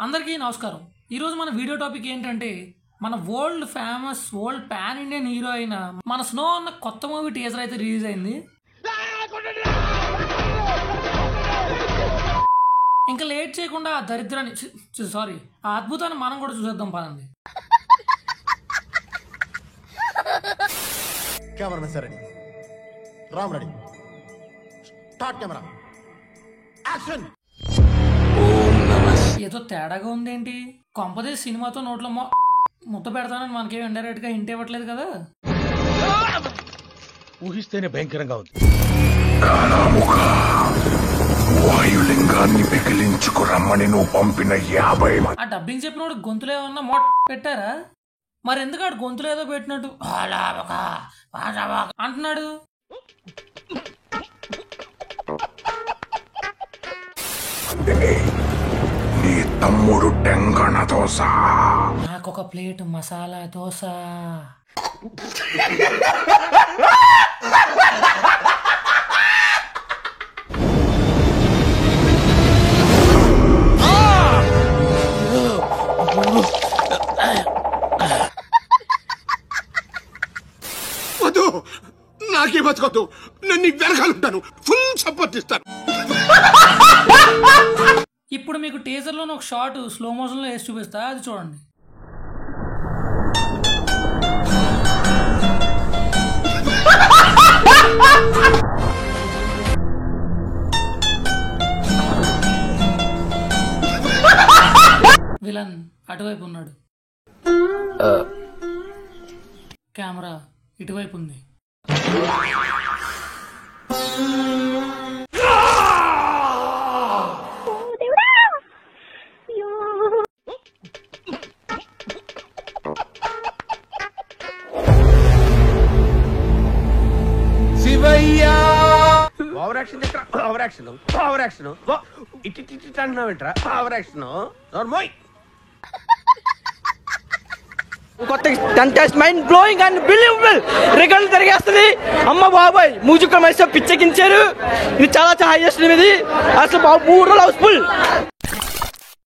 అందరికీ నమస్కారం. ఈరోజు మన వీడియో టాపిక్ ఏంటంటే మన world famous world pan Indian hero అయిన మన స్నో అన్న కొత్త మూవీ టీజర్ అయితే రిలీజ్ అయింది. ఇంకా లేట్ చేయకుండా ఆ దరిద్రాన్ని ఆ అద్భుతాన్ని మనం కూడా చూసేద్దాం పదండి. కెమెరా సరే Ram ready start camera action. ఏదో తేడాగా ఉందేంటి? కొంపదే సినిమాతో నోట్లో ముద్ద పెడతానని మనకేం ఇండైరెక్ట్ గా హింట్ ఇవ్వట్లేదు కదా. ఊహిస్తేనే భయంకరంగా ఉంది. వాయులింగాన్ని పిగిలించుకు రమ్మని నువ్వు పంపిన 50 ఆ డబ్బింగ్ చెప్పినోడు గొంతులు ఏమన్నా పెట్టారా? మరి ఎందుకు ఆడు గొంతులు ఏదో పెట్టినట్టు అంటున్నాడు? నీ తమ్ముడు టెంగణ దోశ, నాకొక ప్లేట్ మసాలా దోశ. వద్దు, నాకే బతకొద్దు. నేను నీకు వెనకాలంటాను, ఫుల్ సపోర్ట్ ఇస్తాను. ఇప్పుడు మీకు టీజర్లోని ఒక షార్ట్ స్లో మోషన్లో వేసి చూపిస్తా, అది చూడండి. విలన్ అటువైపు ఉన్నాడు, కెమెరా ఇటువైపు ఉంది. కొత్త contest mind blowing and believable రికార్డులు తిరిగేస్తుంది. అమ్మ బాబాయ్ మ్యూజిక్ మైస్ పిచ్చెక్కించారు. ఇది చాలా హైయెస్ట్ ఇది అసలు. 3 రోజులు హౌస్ఫుల్.